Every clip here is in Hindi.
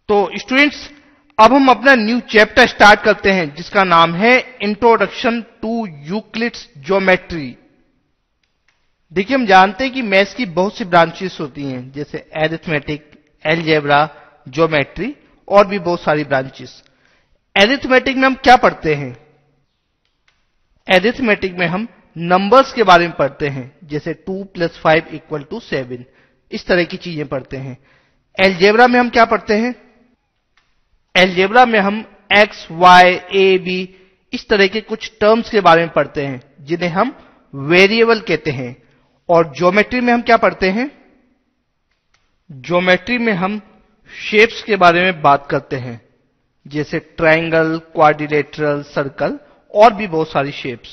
तो स्टूडेंट्स, अब हम अपना न्यू चैप्टर स्टार्ट करते हैं जिसका नाम है इंट्रोडक्शन टू यूक्लिड्स ज्योमेट्री। देखिए, हम जानते हैं कि मैथ्स की बहुत सी ब्रांचेस होती हैं, जैसे एरिथमेटिक, अलजेब्रा, ज्योमेट्री और भी बहुत सारी ब्रांचेस। एरिथमेटिक में हम क्या पढ़ते हैं? एरिथमेटिक में हम नंबर्स के बारे में पढ़ते हैं, जैसे 2 + 5 = 7, इस तरह की चीजें पढ़ते हैं। अलजेब्रा में हम क्या पढ़ते हैं? अलजेब्रा में हम x, y, a, b इस तरह के कुछ टर्म्स के बारे में पढ़ते हैं जिन्हें हम वेरिएबल कहते हैं। और ज्योमेट्री में हम क्या पढ़ते हैं? ज्योमेट्री में हम शेप्स के बारे में बात करते हैं, जैसे ट्रायंगल, क्वाड्रिलेटरल, सर्कल और भी बहुत सारी शेप्स।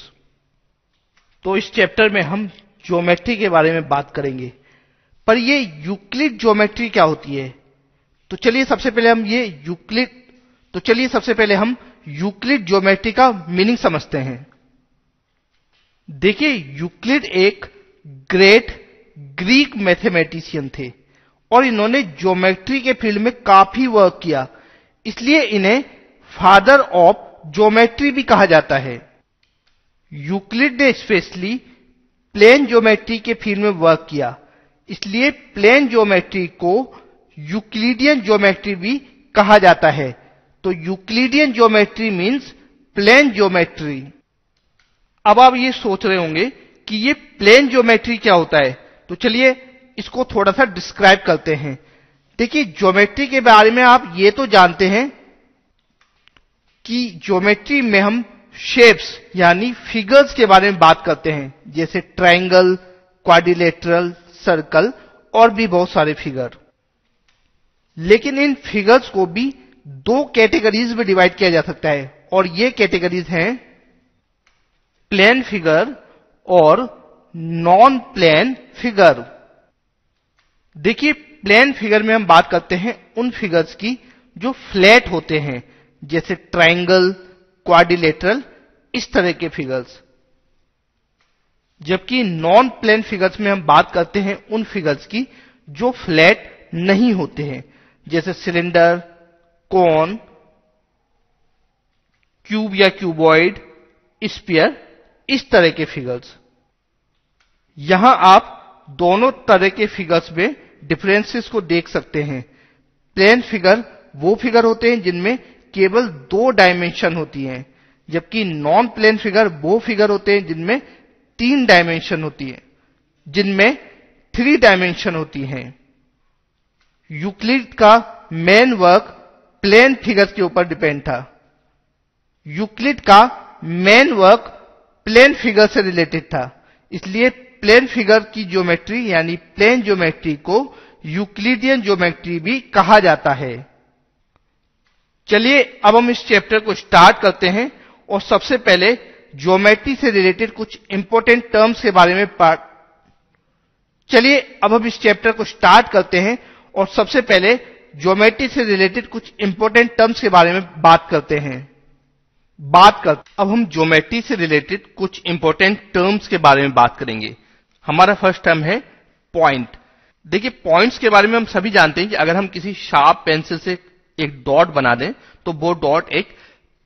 तो इस चैप्टर में हम ज्योमेट्री के बारे में बात करेंगे। पर ये यूक्लिड ज्योमेट्री क्या होती है? तो चलिए सबसे पहले हम यूक्लिड ज्योमेट्री का मीनिंग समझते हैं। देखिए, यूक्लिड एक ग्रेट ग्रीक मैथमेटिशियन थे और इन्होंने ज्योमेट्री के फील्ड में काफी वर्क किया, इसलिए इन्हें फादर ऑफ ज्योमेट्री भी कहा जाता है। यूक्लिड ने स्पेशली प्लेन ज्योमेट्री के फील्ड में वर्क किया, इसलिए प्लेन ज्योमेट्री को यूक्लिडियन ज्योमेट्री भी कहा जाता है। तो Euclidean geometry means plane geometry. अब आप ये सोच रहे होंगे कि ये प्लेन ज्योमेट्री क्या होता है, तो चलिए इसको थोड़ा सा डिस्क्राइब करते हैं। देखिए, ज्योमेट्री के बारे में आप ये तो जानते हैं कि ज्योमेट्री में हम शेप्स यानी फिगर्स के बारे में बात करते हैं, जैसे ट्रायंगल, क्वाड्रिलेटरल, सर्कल और भी बहुत सारे फिगर। लेकिन इन फिगर्स को भी दो कैटेगरीज में डिवाइड किया जा सकता है, और ये कैटेगरीज हैं प्लेन फिगर और नॉन प्लेन फिगर। देखिए, प्लेन फिगर में हम बात करते हैं उन फिगर्स की जो फ्लैट होते हैं, जैसे ट्रायंगल, क्वाड्रिलेटरल, इस तरह के फिगर्स। जबकि नॉन प्लेन फिगर्स में हम बात करते हैं उन फिगर्स की जो फ्लैट नहीं होते हैं, जैसे सिलेंडर, कोन, क्यूब या क्यूबॉइड, स्फीयर, इस तरह के फिगर्स। यहां आप दोनों तरह के फिगर्स में डिफरेंसेस को देख सकते हैं। प्लेन फिगर वो फिगर होते हैं जिनमें केवल 2 डायमेंशन होती हैं, जबकि नॉन प्लेन फिगर वो फिगर होते हैं जिनमें 3 डायमेंशन होती है, जिनमें 3 डायमेंशन होती हैं। यूक्लिड का मेन वर्क प्लेन फिगर्स के ऊपर डिपेंड था। यूक्लिड का मेन वर्क प्लेन फिगर से रिलेटेड था, इसलिए प्लेन फिगर की ज्योमेट्री यानी प्लेन ज्योमेट्री को यूक्लिडियन ज्योमेट्री भी कहा जाता है। चलिए अब हम इस चैप्टर को स्टार्ट करते हैं और सबसे पहले ज्योमेट्री से रिलेटेड कुछ इंपॉर्टेंट टर्म्स के बारे में बात करते हैं। अब हम ज्योमेट्री से रिलेटेड कुछ इंपॉर्टेंट टर्म्स के बारे में बात करेंगे। हमारा फर्स्ट टर्म है पॉइंट। देखिए, पॉइंट्स के बारे में हम सभी जानते हैं कि अगर हम किसी शार्प पेंसिल से एक डॉट बना दें तो वो डॉट एक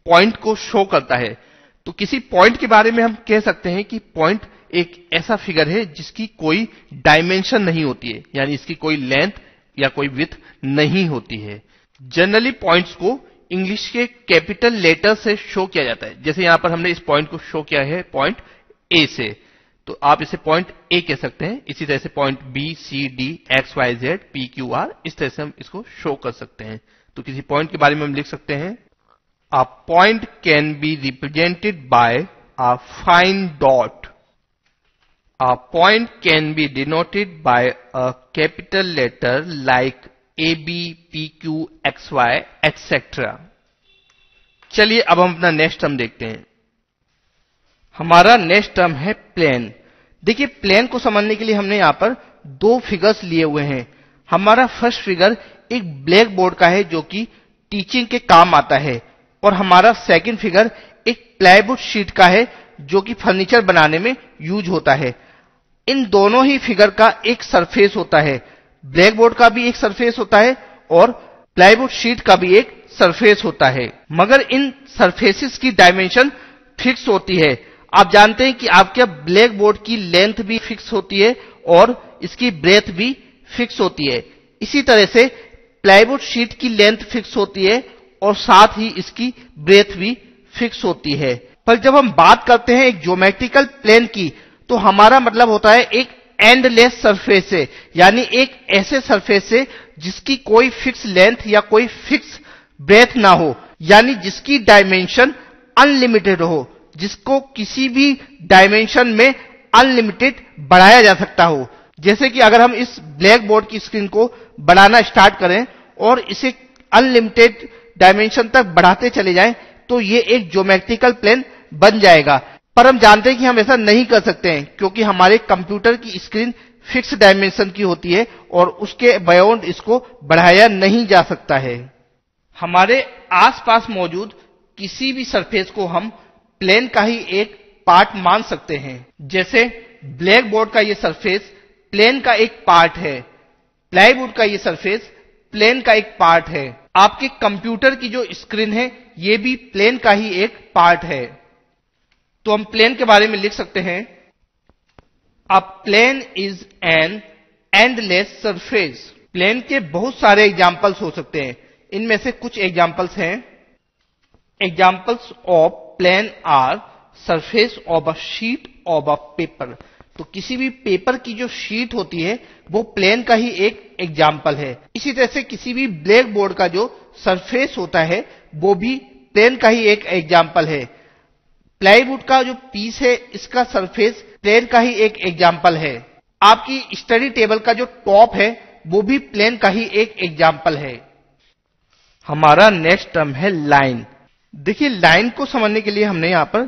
पॉइंट को शो करता है। तो किसी पॉइंट के बारे में हम कह सकते हैं कि पॉइंट एक ऐसा फिगर है जिसकी कोई डायमेंशन नहीं होती है, यानी इसकी कोई लेंथ या कोई विड्थ नहीं होती है। जनरली पॉइंट्स को इंग्लिश के कैपिटल लेटर से शो किया जाता है। जैसे यहां पर हमने इस पॉइंट को शो किया है पॉइंट ए से, तो आप इसे पॉइंट ए कह सकते हैं। इसी तरह से point B, C, D, X, Y, Z, P, Q, R, इस तरह से हम इसको शो कर सकते हैं। तो किसी पॉइंट के बारे में हम लिख सकते हैं, a point can be represented by a fine dot. A point can be denoted by a capital letter like A, B, P, Q, X, Y, etcetera. चलिए अब हम अपना नेक्स्ट टर्म देखते हैं। हमारा नेक्स्ट टर्म है प्लेन। देखिए, प्लेन को समझने के लिए हमने यहां पर 2 फिगर्स लिए हुए हैं। हमारा फर्स्ट फिगर एक ब्लैक बोर्ड का है जो कि टीचिंग के काम आता है, और हमारा सेकंड फिगर एक प्लाईवुड शीट का है जो कि फर्नीचर बनाने में यूज होता है। इन दोनों ही फिगर का एक सरफेस होता है। ब्लैक बोर्ड का भी एक सरफेस होता है और प्लाईवुड शीट का भी एक सरफेस होता है, मगर इन सरफेसेस की डायमेंशन फिक्स होती है। आप जानते हैं कि आपके ब्लैक बोर्ड की लेंथ भी फिक्स होती है और इसकी ब्रेथ भी फिक्स होती है। इसी तरह से प्लाईवुड शीट की लेंथ फिक्स होती है और साथ ही इसकी ब्रेथ भी फिक्स होती है। पर जब हम बात करते हैं एक ज्योमेट्रिकल प्लेन की, तो हमारा मतलब होता है एक एंडलेस सरफेस से, यानी एक ऐसे सरफेस से जिसकी कोई फिक्स लेंथ या कोई फिक्स ब्रेथ ना हो, यानी जिसकी डायमेंशन अनलिमिटेड हो, जिसको किसी भी डायमेंशन में अनलिमिटेड बढ़ाया जा सकता हो। जैसे कि अगर हम इस ब्लैक बोर्ड की स्क्रीन को बढ़ाना स्टार्ट करें और इसे अनलिमिटेड डायमेंशन तक बढ़ाते चले जाएं, तो ये एक ज्योमेट्रिकल प्लेन बन जाएगा। पर हम जानते हैं कि हम ऐसा नहीं कर सकते हैं, क्योंकि हमारे कंप्यूटर की स्क्रीन फिक्स डायमेंशन की होती है और उसके बियॉन्ड इसको बढ़ाया नहीं जा सकता है। हमारे आसपास मौजूद किसी भी सरफेस को हम प्लेन का ही एक पार्ट मान सकते हैं। जैसे ब्लैक बोर्ड का ये सरफेस प्लेन का एक पार्ट है, प्लाईवुड का ये सरफेस प्लेन का एक पार्ट है, आपके कंप्यूटर की जो स्क्रीन है ये भी प्लेन का ही एक पार्ट है। तो हम प्लेन के बारे में लिख सकते हैं, a plane is an endless surface. Plane के बहुत सारे एग्जाम्पल्स हो सकते हैं, इनमें से कुछ एग्जाम्पल्स हैं। Examples of plane are surface of a sheet of a paper. तो किसी भी पेपर की जो शीट होती है वो प्लेन का ही एक एग्जाम्पल है। इसी तरह से किसी भी ब्लैक बोर्ड का जो सरफेस होता है वो भी प्लेन का ही एक एग्जाम्पल है। प्लाईवुड का जो पीस है इसका सरफेस प्लेन का ही एक एग्जाम्पल है। आपकी स्टडी टेबल का जो टॉप है वो भी प्लेन का ही एक एग्जाम्पल है। हमारा नेक्स्ट टर्म है लाइन। देखिए, लाइन को समझने के लिए हमने यहां पर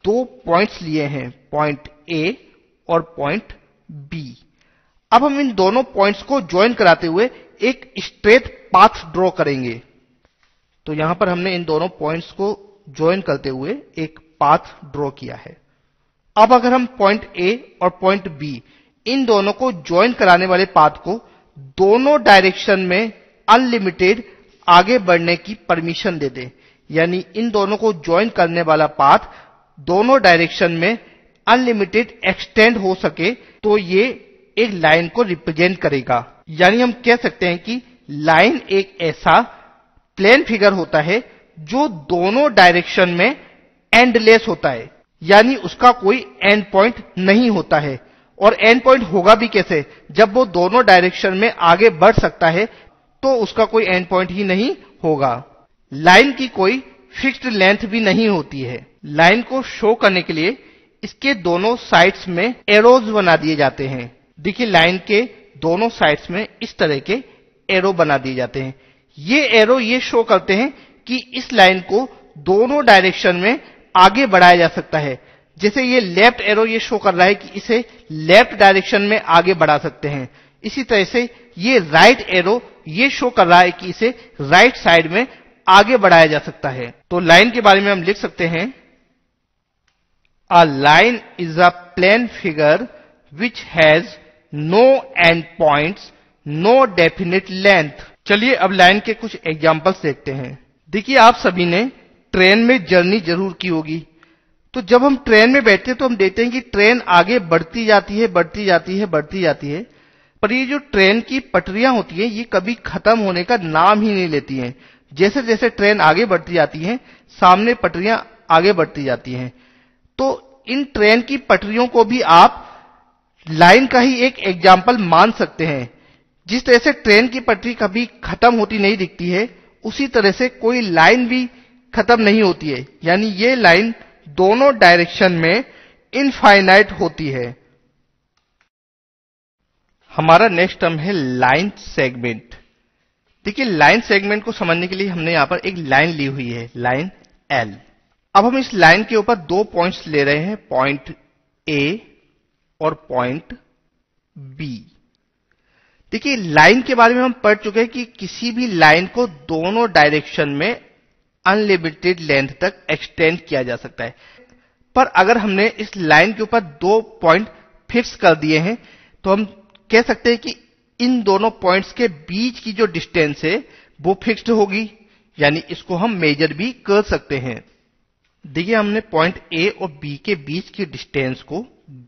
दो पॉइंट्स लिए हैं, पॉइंट ए और पॉइंट बी। अब हम इन दोनों पॉइंट्स को ज्वाइन कराते हुए एक स्ट्रेट पाथ ड्रॉ करेंगे। तो यहां पर हमने इन दोनों पॉइंट्स को ज्वाइन करते हुए एक पाथ ड्रॉ किया है। अब अगर हम पॉइंट ए और पॉइंट बी इन दोनों को ज्वाइन कराने वाले पाथ को दोनों डायरेक्शन में अनलिमिटेड आगे बढ़ने की परमिशन दे दें, यानी इन दोनों को ज्वाइन करने वाला पाथ दोनों डायरेक्शन में अनलिमिटेड एक्सटेंड हो सके, तो ये एक लाइन को रिप्रेजेंट करेगा। यानी हम कह सकते हैं कि लाइन एक ऐसा प्लेन फिगर होता है जो दोनों डायरेक्शन में एंडलेस होता है, यानी उसका कोई एंड पॉइंट नहीं होता है। और एंड पॉइंट होगा भी कैसे, जब वो दोनों डायरेक्शन में आगे बढ़ सकता है तो उसका कोई एंड पॉइंट ही नहीं होगा। लाइन की कोई फिक्स्ड लेंथ भी नहीं होती है। लाइन को शो करने के लिए इसके दोनों साइड्स में एरोज बना दिए जाते हैं। देखिए, लाइन के दोनों साइड्स में इस तरह के एरो बना दिए जाते हैं। ये एरो ये शो करते हैं कि इस लाइन को दोनों डायरेक्शन में आगे बढ़ाया जा सकता है। जैसे ये लेफ्ट एरो ये शो कर रहा है कि इसे लेफ्ट डायरेक्शन में आगे बढ़ा सकते हैं। इसी तरह से ये राइट एरो ये शो कर रहा है कि इसे राइट साइड में आगे बढ़ाया जा सकता है। तो लाइन के बारे में हम लिख सकते हैं, a line is a plane figure which has no end points, no definite length. चलिए अब लाइन के कुछ एग्जांपल्स देखते हैं। देखिए, आप सभी ने ट्रेन में जर्नी जरूर की होगी। तो जब हम ट्रेन में बैठते हैं तो हम देखते हैं कि ट्रेन आगे बढ़ती जाती है, बढ़ती जाती है, बढ़ती जाती है, पर ये जो ट्रेन की पटरियां होती हैं ये कभी खत्म होने का नाम ही नहीं लेती हैं। जैसे जैसे ट्रेन आगे बढ़ती जाती है सामने पटरियां आगे बढ़ती जाती हैं। तो इन ट्रेन की पटरियों को भी आप लाइन का ही एक एग्जाम्पल मान सकते हैं। जिस तरह से ट्रेन की पटरी कभी खत्म होती नहीं दिखती है, उसी तरह से कोई लाइन भी खत्म नहीं होती है, यानी ये लाइन दोनों डायरेक्शन में इनफाइनाइट होती है। हमारा नेक्स्ट टर्म है लाइन सेगमेंट। देखिए, लाइन सेगमेंट को समझने के लिए हमने यहां पर एक लाइन ली हुई है, लाइन एल। अब हम इस लाइन के ऊपर दो पॉइंट्स ले रहे हैं, पॉइंट ए और पॉइंट बी। देखिए, लाइन के बारे में हम पढ़ चुके हैं कि किसी भी लाइन को दोनों डायरेक्शन में अनलिमिटेड लेंथ तक एक्सटेंड किया जा सकता है। पर अगर हमने इस लाइन के ऊपर दो पॉइंट फिक्स कर दिए हैं तो हम कह सकते हैं कि इन दोनों पॉइंट्स के बीच की जो डिस्टेंस है वो फिक्स्ड होगी, यानी इसको हम मेजर भी कर सकते हैं। देखिए हमने पॉइंट ए और बी के बीच की डिस्टेंस को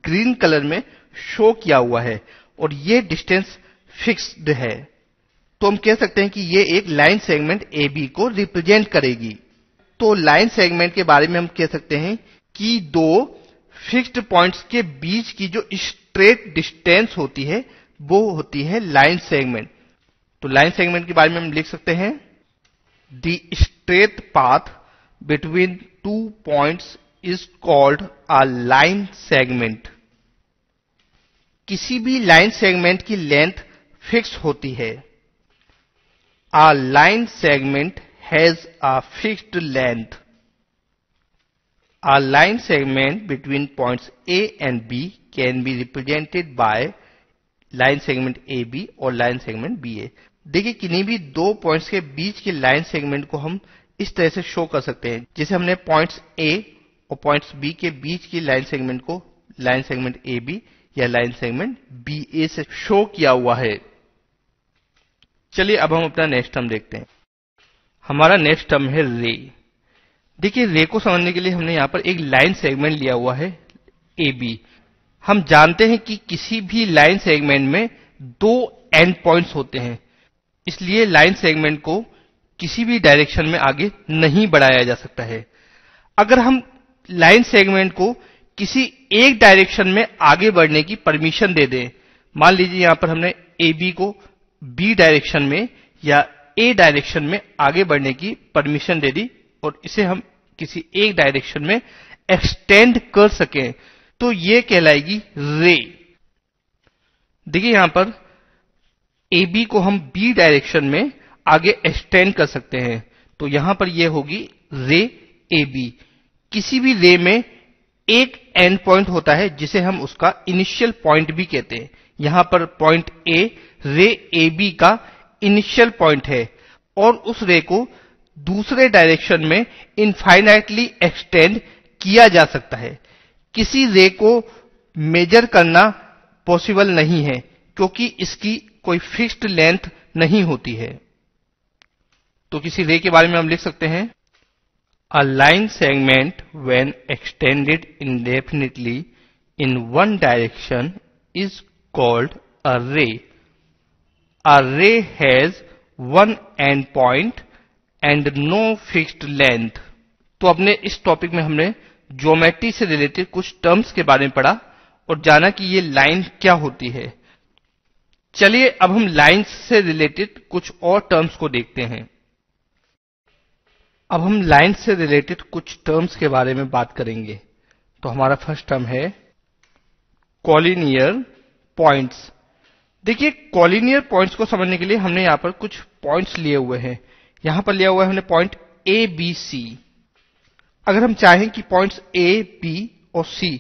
ग्रीन कलर में शो किया हुआ है और ये डिस्टेंस फिक्स्ड है, तो हम कह सकते हैं कि ये एक लाइन सेगमेंट ए बी को रिप्रेजेंट करेगी। तो लाइन सेगमेंट के बारे में हम कह सकते हैं कि दो फिक्स्ड पॉइंट्स के बीच की जो स्ट्रेट डिस्टेंस होती है वो होती है लाइन सेगमेंट। तो लाइन सेगमेंट के बारे में हम लिख सकते हैं the straight path between two points is called a line segment. किसी भी लाइन सेगमेंट की लेंथ फिक्स होती है। A line segment has a fixed length. A line segment between points A and B can be represented by line segment AB और line segment BA। देखिए किन्हीं भी दो पॉइंट्स के बीच की लाइन सेगमेंट को हम इस तरह से शो कर सकते हैं, जैसे हमने पॉइंट्स A और पॉइंट्स B के बीच की लाइन सेगमेंट को लाइन सेगमेंट AB या लाइन सेगमेंट BA से शो किया हुआ है। चलिए अब हम अपना नेक्स्ट टर्म देखते हैं। हमारा नेक्स्ट टर्म है रे। देखिए रे को समझने के लिए हमने यहां पर एक लाइन सेगमेंट लिया हुआ है ए बी। हम जानते हैं कि किसी भी लाइन सेगमेंट में दो एंड पॉइंट्स होते हैं, इसलिए लाइन सेगमेंट को किसी भी डायरेक्शन में आगे नहीं बढ़ाया जा सकता है। अगर हम लाइन सेगमेंट को किसी एक डायरेक्शन में आगे बढ़ने की परमिशन दे दें, मान लीजिए यहां पर हमने ए बी को बी डायरेक्शन में या ए डायरेक्शन में आगे बढ़ने की परमिशन दे दी और इसे हम किसी एक डायरेक्शन में एक्सटेंड कर सकें, तो ये कहलाएगी रे। देखिए यहां पर ए बी को हम बी डायरेक्शन में आगे एक्सटेंड कर सकते हैं, तो यहां पर यह होगी रे ए बी। किसी भी रे में एक एंड पॉइंट होता है जिसे हम उसका इनिशियल पॉइंट भी कहते हैं। यहां पर पॉइंट ए रे ए बी का इनिशियल पॉइंट है और उस रे को दूसरे डायरेक्शन में इनफाइनाइटली एक्सटेंड किया जा सकता है। किसी रे को मेजर करना पॉसिबल नहीं है क्योंकि इसकी कोई फिक्स्ड लेंथ नहीं होती है। तो किसी रे के बारे में हम लिख सकते हैं a line segment when extended इंडेफिनिटली in one direction is called a ray. A ray has one end point and no fixed length. तो अपने इस टॉपिक में हमने ज्योमेट्री से रिलेटेड कुछ टर्म्स के बारे में पढ़ा और जाना कि ये लाइन क्या होती है। चलिए अब हम लाइंस से रिलेटेड कुछ और टर्म्स को देखते हैं। अब हम लाइन से रिलेटेड कुछ टर्म्स के बारे में बात करेंगे। तो हमारा फर्स्ट टर्म है कॉलिनियर पॉइंट्स। देखिए कॉलिनियर पॉइंट्स को समझने के लिए हमने यहां पर कुछ पॉइंट्स लिए हुए हैं। यहां पर लिया हुआ है हमने पॉइंट ए बी सी। अगर हम चाहें कि पॉइंट्स ए बी और सी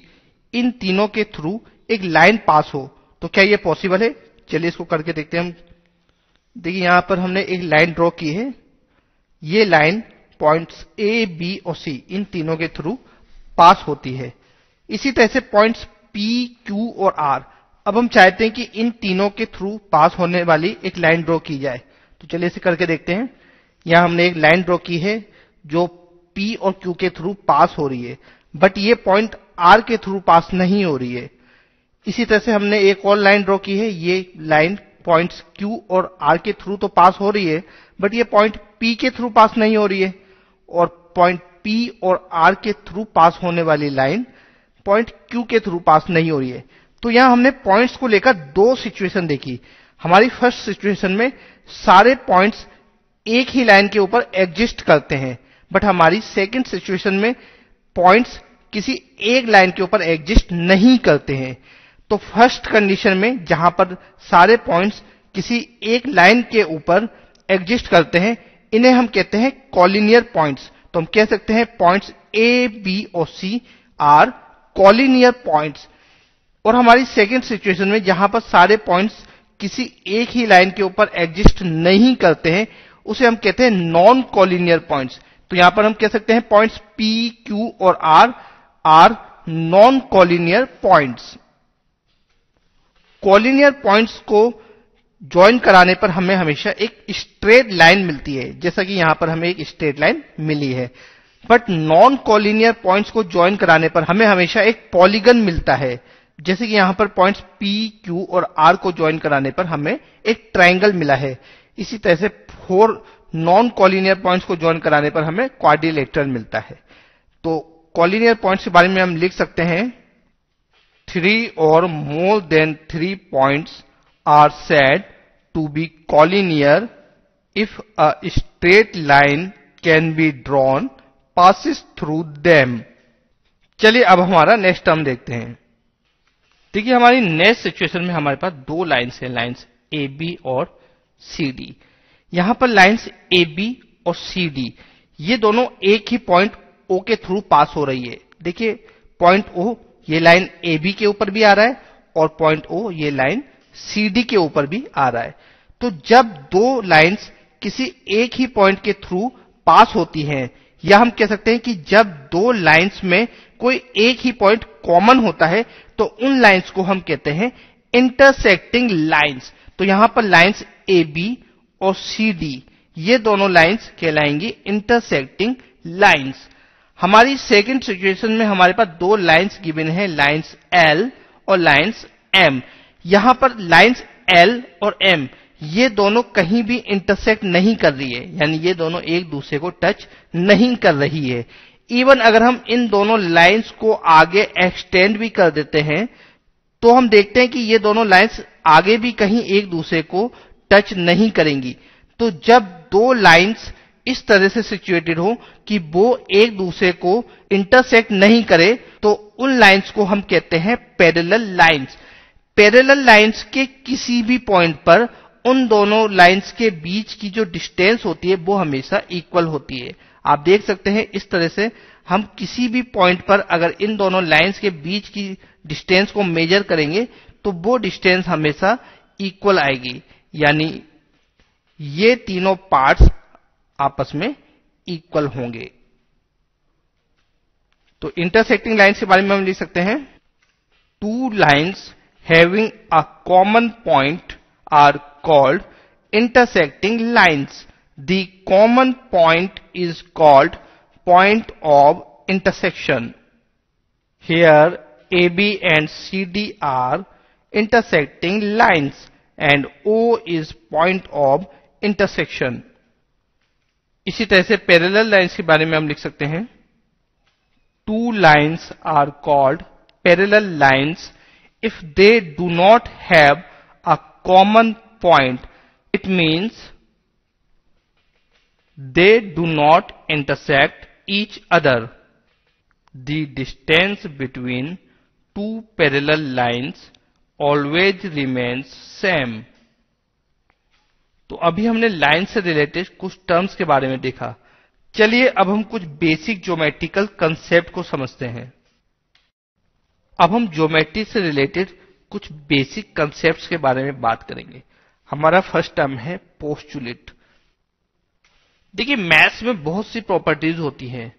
इन तीनों के थ्रू एक लाइन पास हो तो क्या ये पॉसिबल है? चलिए इसको करके देखते हैं हम। देखिए यहां पर हमने एक लाइन ड्रॉ की है। ये लाइन पॉइंट्स ए बी और सी इन तीनों के थ्रू पास होती है। इसी तरह से पॉइंट्स पी क्यू और आर, अब हम चाहते हैं कि इन तीनों के थ्रू पास होने वाली एक लाइन ड्रॉ की जाए। तो चलिए इसे करके देखते हैं। यहां हमने एक लाइन ड्रॉ की है जो P और Q के थ्रू पास हो रही है, बट ये पॉइंट R के थ्रू पास नहीं हो रही है। इसी तरह से हमने एक और लाइन ड्रॉ की है। ये लाइन पॉइंट्स Q और R के थ्रू तो पास हो रही है, बट ये पॉइंट P के थ्रू पास नहीं हो रही है। और पॉइंट P और R के थ्रू पास होने वाली लाइन पॉइंट Q के थ्रू पास नहीं हो रही है। तो यहां हमने पॉइंट्स को लेकर दो सिचुएशन देखी। हमारी फर्स्ट सिचुएशन में सारे पॉइंट्स एक ही लाइन के ऊपर एग्जिस्ट करते हैं, बट हमारी सेकंड सिचुएशन में पॉइंट्स किसी एक लाइन के ऊपर एग्जिस्ट नहीं करते हैं। तो फर्स्ट कंडीशन में जहां पर सारे पॉइंट्स किसी एक लाइन के ऊपर एग्जिस्ट करते हैं, इन्हें हम कहते हैं कॉलिनियर पॉइंट्स। तो हम कह सकते हैं पॉइंट्स ए बी और सी आर कॉलिनियर पॉइंट्स। और हमारी सेकंड सिचुएशन में जहां पर सारे पॉइंट्स किसी एक ही लाइन के ऊपर एग्जिस्ट नहीं करते हैं, उसे हम कहते हैं नॉन कॉलिनियर पॉइंट्स। तो यहां पर हम कह सकते हैं पॉइंट्स P, Q और R are non collinear points. Collinear points को ज्वाइन कराने पर हमें हमेशा एक स्ट्रेट लाइन मिलती है, जैसा कि यहां पर हमें एक स्ट्रेट लाइन मिली है। बट नॉन कॉलिनियर पॉइंट्स को ज्वाइन कराने पर हमें हमेशा एक पॉलीगन मिलता है, जैसे कि यहां पर पॉइंट्स P, Q और R को ज्वाइन कराने पर हमें एक ट्राइंगल मिला है। इसी तरह से 4 नॉन कॉलिनियर पॉइंट्स को ज्वाइन कराने पर हमें क्वाड्रिलेटरल मिलता है। तो कॉलिनियर पॉइंट्स के बारे में हम लिख सकते हैं 3 or more than 3 points are said to be collinear if a straight line can be drawn passes through them। चलिए अब हमारा नेक्स्ट टर्म देखते हैं। देखिए हमारी नेक्स्ट सिचुएशन में हमारे पास दो लाइन्स हैं, लाइन्स AB और CD। यहां पर लाइन्स AB और CD ये दोनों एक ही पॉइंट O के थ्रू पास हो रही है। देखिए पॉइंट O ये लाइन AB के ऊपर भी आ रहा है और पॉइंट O ये लाइन CD के ऊपर भी आ रहा है। तो जब दो लाइन्स किसी एक ही पॉइंट के थ्रू पास होती हैं, या हम कह सकते हैं कि जब दो लाइन्स में कोई एक ही पॉइंट कॉमन होता है, तो उन लाइन्स को हम कहते हैं इंटरसेक्टिंग लाइन्स। तो यहां पर लाइन्स AB और CD ये दोनों लाइन्स कहलाएंगी इंटरसेक्टिंग लाइन्स। हमारी सेकंड सिचुएशन में हमारे पास दो लाइन्स गिवन है, लाइन्स L और लाइन्स M। यहां पर लाइन्स L और M ये दोनों कहीं भी इंटरसेक्ट नहीं कर रही है, यानी ये दोनों एक दूसरे को टच नहीं कर रही है। इवन अगर हम इन दोनों लाइन्स को आगे एक्सटेंड भी कर देते हैं, तो हम देखते हैं कि ये दोनों लाइन्स आगे भी कहीं एक दूसरे को टच नहीं करेंगी। तो जब दो लाइन्स इस तरह से सिचुएटेड हो कि वो एक दूसरे को इंटरसेक्ट नहीं करे, तो उन लाइन्स को हम कहते हैं पैरेलल लाइन्स। पैरेलल लाइन्स के किसी भी पॉइंट पर उन दोनों लाइन्स के बीच की जो डिस्टेंस होती है वो हमेशा इक्वल होती है। आप देख सकते हैं इस तरह से हम किसी भी पॉइंट पर अगर इन दोनों लाइन्स के बीच की डिस्टेंस को मेजर करेंगे तो वो डिस्टेंस हमेशा इक्वल आएगी, यानी ये तीनों पार्ट्स आपस में इक्वल होंगे। तो इंटरसेक्टिंग लाइन्स के बारे में हम लिख सकते हैं two lines having a common point are called intersecting lines. The common point is called point of intersection. Here AB and CD are intersecting lines and O is point of intersection। इसी तरह से पैरेलल लाइन्स के बारे में हम लिख सकते हैं two lines are called parallel lines if they do not have a common point. It means they do not intersect each other. The distance between two parallel lines always remains same। तो अभी हमने लाइन से रिलेटेड कुछ टर्म्स के बारे में देखा। चलिए अब हम कुछ बेसिक ज्योमेट्रिकल कंसेप्ट को समझते हैं। अब हम ज्योमेट्री से रिलेटेड कुछ बेसिक कंसेप्ट्स के बारे में बात करेंगे। हमारा फर्स्ट टर्म है पोस्टुलेट। देखिए मैथ्स में बहुत सी प्रॉपर्टीज होती हैं।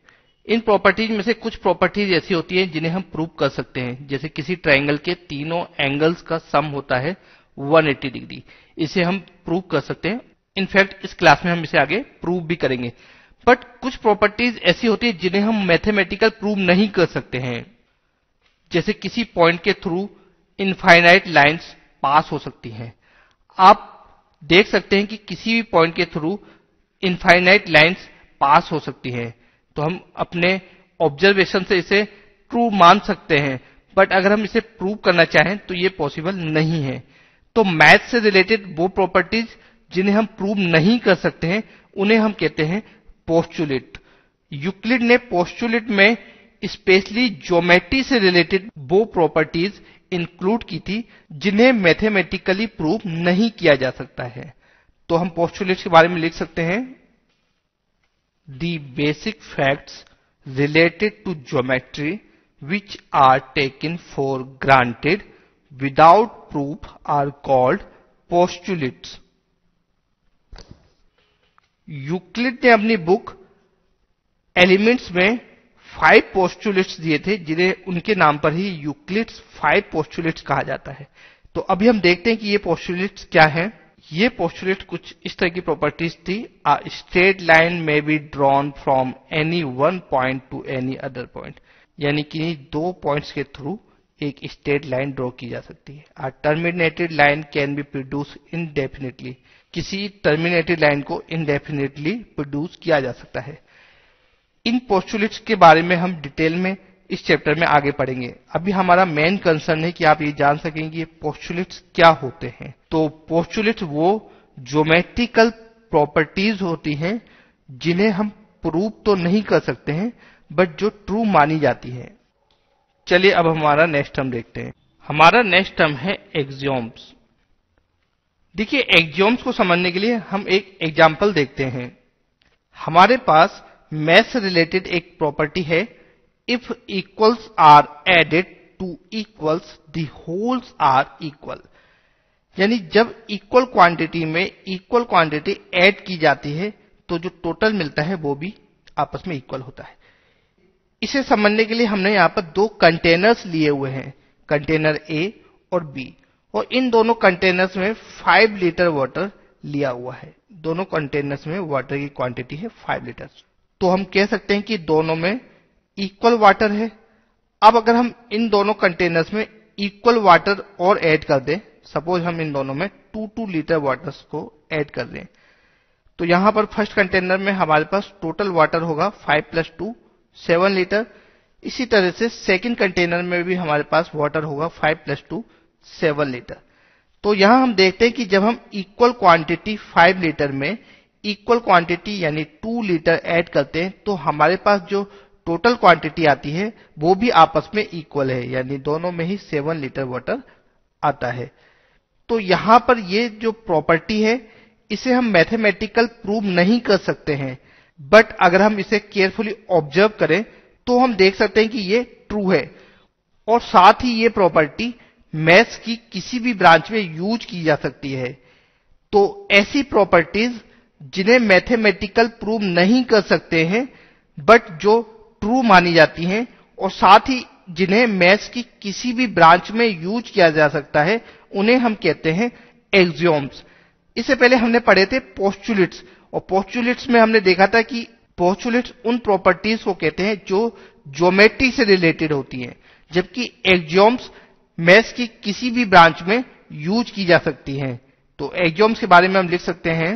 इन प्रॉपर्टीज में से कुछ प्रॉपर्टीज ऐसी होती हैं जिन्हें हम प्रूव कर सकते हैं, जैसे किसी ट्रायंगल के तीनों एंगल्स का सम होता है 180 डिग्री। इसे हम प्रूव कर सकते हैं। इनफैक्ट इस क्लास में हम इसे आगे प्रूव भी करेंगे। बट कुछ प्रॉपर्टीज ऐसी होती है जिन्हें हम मैथमेटिकल प्रूव नहीं कर सकते हैं, जैसे किसी पॉइंट के थ्रू इनफाइनाइट लाइंस पास हो सकती हैं। आप देख सकते हैं कि किसी भी पॉइंट के थ्रू इनफाइनाइट लाइंस पास हो सकती हैं, तो हम अपने ऑब्जर्वेशन से इसे ट्रू मान सकते हैं। बट अगर हम इसे प्रूव करना चाहें तो ये पॉसिबल नहीं है। तो मैथ से रिलेटेड वो प्रॉपर्टीज जिन्हें हम प्रूव नहीं कर सकते हैं उन्हें हम कहते हैं पोस्टुलेट। यूक्लिड ने पोस्टुलेट में स्पेशली ज्योमेट्री से रिलेटेड वो प्रॉपर्टीज इंक्लूड की थी जिन्हें मैथमेटिकली प्रूव नहीं किया जा सकता है। तो हम पोस्टुलेट्स के बारे में लिख सकते हैं the basic facts related to geometry which are taken for granted without proof are called postulates. Euclid ने अपनी बुक एलिमेंट्स में 5 पोस्टुलेट्स दिए थे, जिन्हें उनके नाम पर ही यूक्लिड्स 5 पोस्टुलेट्स कहा जाता है। तो अभी हम देखते हैं कि ये पोस्टुलेट्स क्या हैं। ये पोस्टुलेट कुछ इस तरह की प्रॉपर्टीज थी। अ स्ट्रेट लाइन में be drawn from any one point two any other point, यानी कि दो पॉइंट्स के थ्रू एक स्ट्रेट लाइन ड्रॉ की जा सकती है। A terminated line can be produce indefinitely, किसी टर्मिनेटेड लाइन को इनडेफिनेटली प्रोड्यूस किया जा सकता है। इन पोस्टुलेट्स के बारे में हम डिटेल में इस चैप्टर में आगे पढ़ेंगे। अभी हमारा मेन कंसर्न है कि आप ये जान सकें कि ये पोस्टुलेट्स क्या होते हैं। तो पोस्टुलेट्स वो ज्योमेट्रिकल प्रॉपर्टीज होती हैं जिन्हें हम प्रूव तो नहीं कर सकते हैं बट जो ट्रू मानी जाती है। चलिए अब हमारा नेक्स्ट टर्म देखते हैं। हमारा नेक्स्ट टर्म है एक्सियोम्स। देखिए एक्सियोम्स को समझने के लिए हम एक एग्जांपल देखते हैं। हमारे पास मैथ से रिलेटेड एक प्रॉपर्टी है, if equals are added to equals the wholes are equal, यानी जब इक्वल क्वांटिटी में इक्वल क्वांटिटी ऐड की जाती है तो जो टोटल मिलता है वो भी आपस में इक्वल होता है। इसे समझने के लिए हमने यहां पर दो कंटेनर्स लिए हुए हैं, कंटेनर ए और बी, और इन दोनों कंटेनर्स में 5 लीटर वाटर लिया हुआ है। दोनों कंटेनर्स में वाटर की क्वांटिटी है 5 लीटर। तो हम कह सकते हैं कि दोनों में इक्वल वाटर है। अब अगर हम इन दोनों कंटेनर्स में इक्वल वाटर और ऐड कर दें, सपोज हम इन दोनों में 2 लीटर वाटर्स को ऐड कर दें, तो यहां पर फर्स्ट कंटेनर में हमारे पास टोटल वाटर होगा 5 + 2 7 लीटर। इसी तरह से सेकंड कंटेनर में भी हमारे पास वाटर होगा 5 + 2 7 लीटर। तो यहां हम देखते हैं कि जब हम इक्वल क्वांटिटी 5 लीटर में इक्वल क्वांटिटी यानी 2 लीटर ऐड करते हैं तो हमारे पास जो टोटल क्वांटिटी आती है वो भी आपस में इक्वल है, यानी दोनों में ही 7 लीटर वाटर आता है। तो यहां पर ये जो प्रॉपर्टी है इसे हम मैथमेटिकल प्रूव नहीं कर सकते हैं, बट अगर हम इसे केयरफुली ऑब्जर्व करें तो हम देख सकते हैं कि ये ट्रू है। और साथ ही ये प्रॉपर्टी मैथ्स की किसी भी ब्रांच में यूज की जा सकती है। तो ऐसी प्रॉपर्टीज जिन्हें मैथमेटिकल प्रूव नहीं कर सकते हैं बट जो ट्रू मानी जाती हैं और साथ ही जिन्हें मैथ्स की किसी भी ब्रांच में यूज किया जा सकता है, उन्हें हम कहते हैं एक्सियोम्स। इससे पहले हमने पढ़े थे पोस्टुलेट्स, और पोस्टुलेट्स में हमने देखा था कि पोस्टुलेट्स उन प्रॉपर्टीज को कहते हैं जो ज्योमेट्री से रिलेटेड होती हैं, जबकि एक्सियोम्स मैथ्स की किसी भी ब्रांच में यूज की जा सकती हैं। तो एक्सियोम्स के बारे में हम लिख सकते हैं,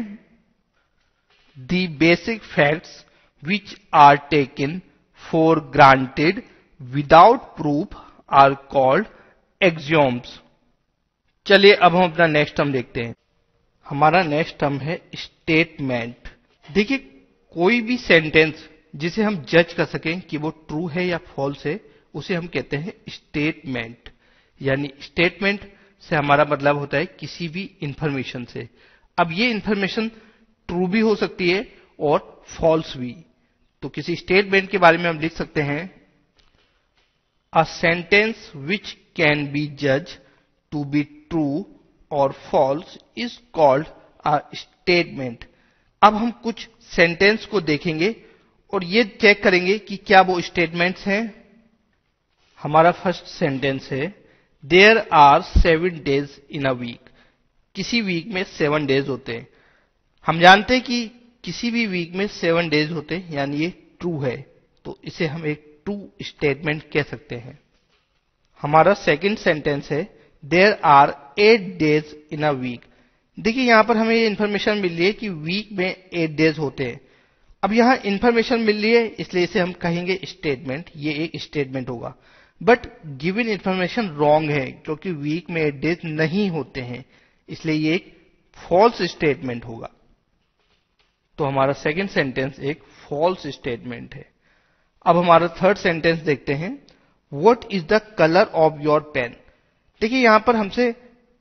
the basic facts which are taken for granted without proof are called axioms. चलिए अब हम अपना नेक्स्ट टर्म देखते हैं। हमारा नेक्स्ट टर्म है स्टेटमेंट। देखिए कोई भी सेंटेंस जिसे हम जज कर सकें कि वो ट्रू है या फॉल्स है उसे हम कहते हैं स्टेटमेंट। यानी स्टेटमेंट से हमारा मतलब होता है किसी भी इंफॉर्मेशन से। अब ये इंफॉर्मेशन ट्रू भी हो सकती है और फॉल्स भी। तो किसी स्टेटमेंट के बारे में हम लिख सकते हैं, a sentence which can be जज टू बी ट्रू और false is called a statement. अब हम कुछ सेंटेंस को देखेंगे और ये चेक करेंगे कि क्या वो स्टेटमेंट्स हैं। हमारा फर्स्ट सेंटेंस है, there are 7 days in a week. किसी वीक में 7 डेज होते हैं। हम जानते हैं कि किसी भी वीक में 7 डेज होते हैं, यानी ये ट्रू है, तो इसे हम एक ट्रू स्टेटमेंट कह सकते हैं। हमारा सेकंड सेंटेंस है, there are 8 days in a week. देखिए यहां पर हमें ये इंफॉर्मेशन मिल रही है कि वीक में 8 डेज होते हैं। अब यहां इंफॉर्मेशन मिल रही है इसलिए इसे हम कहेंगे स्टेटमेंट, ये एक स्टेटमेंट होगा। बट गिवन इंफॉर्मेशन रॉन्ग है क्योंकि वीक में 8 डेज नहीं होते हैं, इसलिए ये एक फॉल्स स्टेटमेंट होगा। तो हमारा सेकंड सेंटेंस एक फॉल्स स्टेटमेंट है। अब हमारा थर्ड सेंटेंस देखते हैं, what is the colour of your pen. देखिए यहां पर हमसे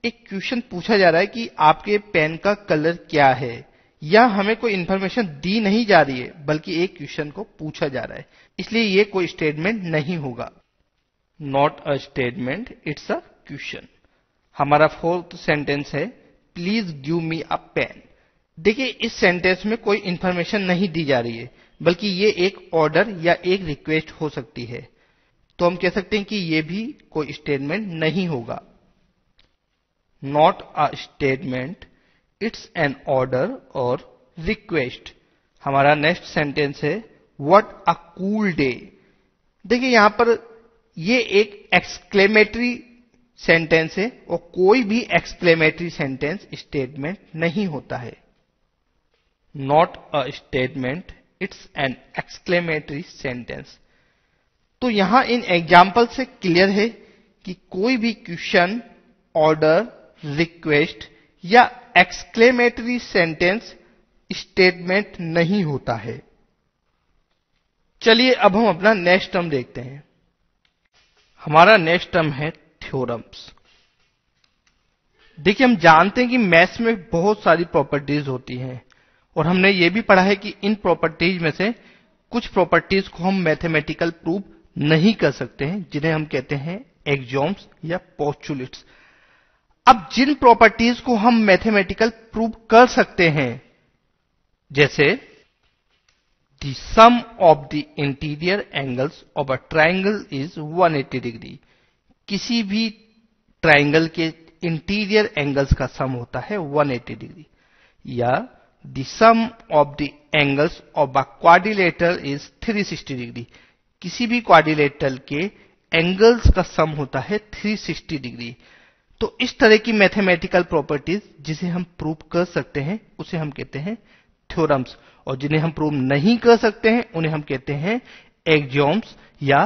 एक क्वेश्चन पूछा जा रहा है कि आपके पेन का कलर क्या है, या हमें कोई इंफॉर्मेशन दी नहीं जा रही है बल्कि एक क्वेश्चन को पूछा जा रहा है, इसलिए ये कोई स्टेटमेंट नहीं होगा। Not a statement, it's a question. हमारा फोर्थ सेंटेंस है, please give me a pen. देखिए इस सेंटेंस में कोई इंफॉर्मेशन नहीं दी जा रही है बल्कि ये एक ऑर्डर या एक रिक्वेस्ट हो सकती है, तो हम कह सकते हैं कि ये भी कोई स्टेटमेंट नहीं होगा। Not a statement, it's an order और रिक्वेस्ट। हमारा नेक्स्ट सेंटेंस है व्हाट अ कूल डे। देखिए यहां पर ये एक एक्सक्लेमेटरी सेंटेंस है और कोई भी एक्सक्लेमेटरी सेंटेंस स्टेटमेंट नहीं होता है। Not a statement, it's an exclamatory sentence. तो यहां इन एग्जाम्पल से क्लियर है कि कोई भी क्वेश्चन, ऑर्डर, रिक्वेस्ट या एक्सक्लेमेटरी सेंटेंस स्टेटमेंट नहीं होता है। चलिए अब हम अपना नेक्स्ट टर्म देखते हैं। हमारा नेक्स्ट टर्म है थ्योरम्स। देखिए हम जानते हैं कि मैथ्स में बहुत सारी प्रॉपर्टीज होती हैं और हमने ये भी पढ़ा है कि इन प्रॉपर्टीज में से कुछ प्रॉपर्टीज को हम मैथमेटिकल प्रूफ नहीं कर सकते हैं, जिन्हें हम कहते हैं एक्सियोम्स या पोस्टुलेट्स। अब जिन प्रॉपर्टीज को हम मैथमेटिकल प्रूफ कर सकते हैं, जैसे the sum of the interior angles of a triangle is 180 degree. किसी भी ट्राइंगल के इंटीरियर एंगल्स का सम होता है 180 डिग्री। या the sum of the angles of a quadrilateral is 360 degree. किसी भी क्वाड्रिलेटरल के एंगल्स का सम होता है 360 डिग्री। तो इस तरह की मैथमेटिकल प्रॉपर्टीज जिसे हम प्रूव कर सकते हैं उसे हम कहते हैं थ्योरम्स, और जिन्हें हम प्रूव नहीं कर सकते हैं उन्हें हम कहते हैं एक्सियोम्स या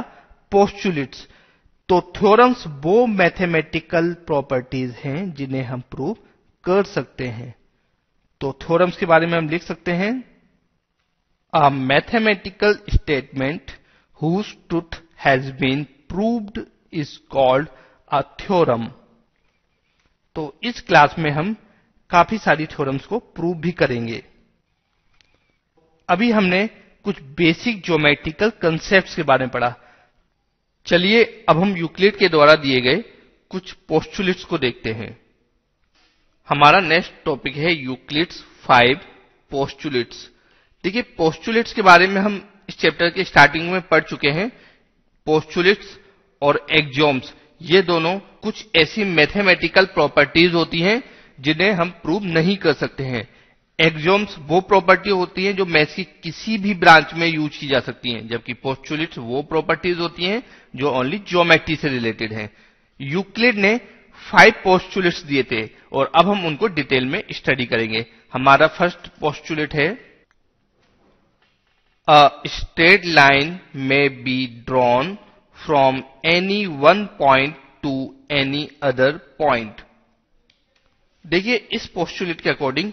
पोस्टुलेट्स। तो थ्योरम्स वो मैथमेटिकल प्रॉपर्टीज हैं जिन्हें हम प्रूव कर सकते हैं। तो थ्योरम्स के बारे में हम लिख सकते हैं a mathematical statement whose truth has been proved is called a theorem। तो इस क्लास में हम काफी सारी थ्योरम्स को प्रूव भी करेंगे। अभी हमने कुछ बेसिक ज्योमेट्रिकल कंसेप्ट्स के बारे में पढ़ा। चलिए अब हम यूक्लिड के द्वारा दिए गए कुछ पोस्टुलेट्स को देखते हैं। हमारा नेक्स्ट टॉपिक है यूक्लिड्स 5 पोस्टुलेट्स। देखिए पोस्टुलेट्स के बारे में हम इस चैप्टर के स्टार्टिंग में पढ़ चुके हैं। पोस्टुलेट्स और एक्सियोम्स ये दोनों कुछ ऐसी मैथमेटिकल प्रॉपर्टीज होती हैं जिन्हें हम प्रूव नहीं कर सकते हैं। एक्सियोम्स वो प्रॉपर्टी होती हैं जो मैथ्स की किसी भी ब्रांच में यूज की जा सकती हैं, जबकि पोस्टुलेट्स वो प्रॉपर्टीज होती हैं जो ओनली ज्योमेट्री से रिलेटेड हैं। यूक्लिड ने 5 पोस्टुलेट्स दिए थे और अब हम उनको डिटेल में स्टडी करेंगे। हमारा फर्स्ट पोस्टुलेट है A straight line may be drawn from any one point to any other point। देखिए इस पोस्टुलेट के अकॉर्डिंग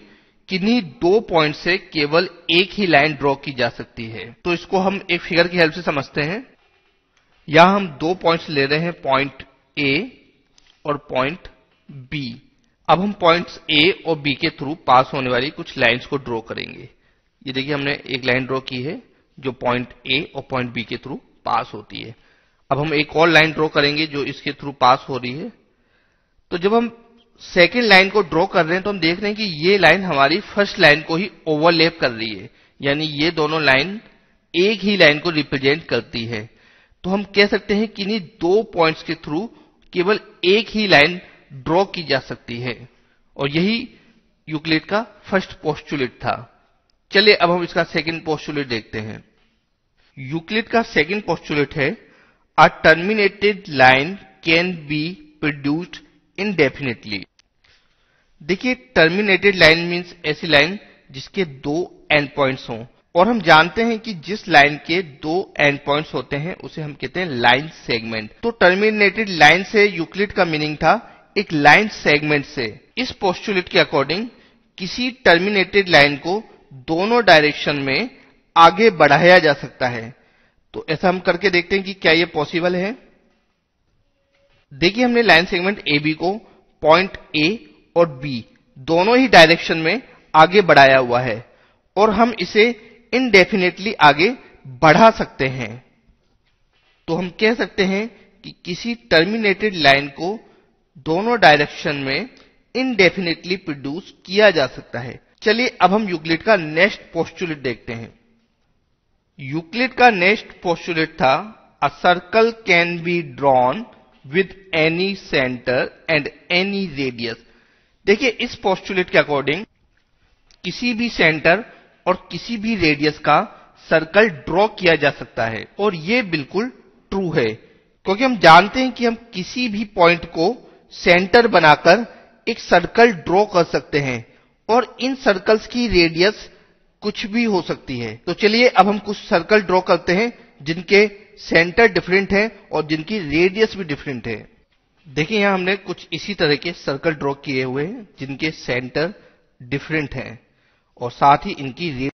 किन्हीं 2 पॉइंट से केवल एक ही लाइन ड्रॉ की जा सकती है। तो इसको हम एक फिगर की हेल्प से समझते हैं। यहां हम 2 पॉइंट्स ले रहे हैं, पॉइंट A और पॉइंट B। अब हम पॉइंट्स A और B के थ्रू पास होने वाली कुछ लाइंस को ड्रॉ करेंगे। ये देखिए हमने एक लाइन ड्रॉ की है जो पॉइंट A और पॉइंट B के थ्रू पास होती है। अब हम एक और लाइन ड्रॉ करेंगे जो इसके थ्रू पास हो रही है। तो जब हम सेकेंड लाइन को ड्रॉ कर रहे हैं तो हम देख रहे हैं कि ये लाइन हमारी फर्स्ट लाइन को ही ओवरलैप कर रही है, यानी ये दोनों लाइन एक ही लाइन को रिप्रेजेंट करती है। तो हम कह सकते हैं कि इन्हीं 2 पॉइंट्स के थ्रू केवल एक ही लाइन ड्रॉ की जा सकती है, और यही यूक्लिड का फर्स्ट पोस्टुलेट था। चलिए अब हम इसका सेकंड पोस्टुलेट देखते हैं। यूक्लिड का सेकंड पोस्टुलेट है a terminated line can be produced indefinitely. देखिए टर्मिनेटेड लाइन मींस ऐसी लाइन जिसके 2 एंड पॉइंट्स हों, और हम जानते हैं कि जिस लाइन के 2 एंड पॉइंट्स होते हैं उसे हम कहते हैं लाइन सेगमेंट। तो टर्मिनेटेड लाइन से यूक्लिड का मीनिंग था एक लाइन सेगमेंट से। इस पोस्टुलेट के अकॉर्डिंग किसी टर्मिनेटेड लाइन को दोनों डायरेक्शन में आगे बढ़ाया जा सकता है। तो ऐसा हम करके देखते हैं कि क्या यह पॉसिबल है। देखिए हमने लाइन सेगमेंट AB को पॉइंट A और B दोनों ही डायरेक्शन में आगे बढ़ाया हुआ है, और हम इसे इनडेफिनेटली आगे बढ़ा सकते हैं। तो हम कह सकते हैं कि किसी टर्मिनेटेड लाइन को दोनों डायरेक्शन में इनडेफिनेटली प्रोड्यूस किया जा सकता है। चलिए अब हम यूक्लिड का नेक्स्ट पोस्टुलेट देखते हैं। यूक्लिड का नेक्स्ट पोस्टुलेट था a circle can be drawn with any centre and any radius. देखिए इस पोस्टुलेट के अकॉर्डिंग किसी भी सेंटर और किसी भी रेडियस का सर्कल ड्रॉ किया जा सकता है। और ये बिल्कुल ट्रू है, क्योंकि हम जानते हैं कि हम किसी भी पॉइंट को सेंटर बनाकर एक सर्कल ड्रॉ कर सकते हैं और इन सर्कल्स की रेडियस कुछ भी हो सकती है। तो चलिए अब हम कुछ सर्कल ड्रॉ करते हैं जिनके सेंटर डिफरेंट है और जिनकी रेडियस भी डिफरेंट है। देखिए यहां हमने कुछ इसी तरह के सर्कल ड्रॉ किए हुए हैं जिनके सेंटर डिफरेंट हैं और साथ ही इनकी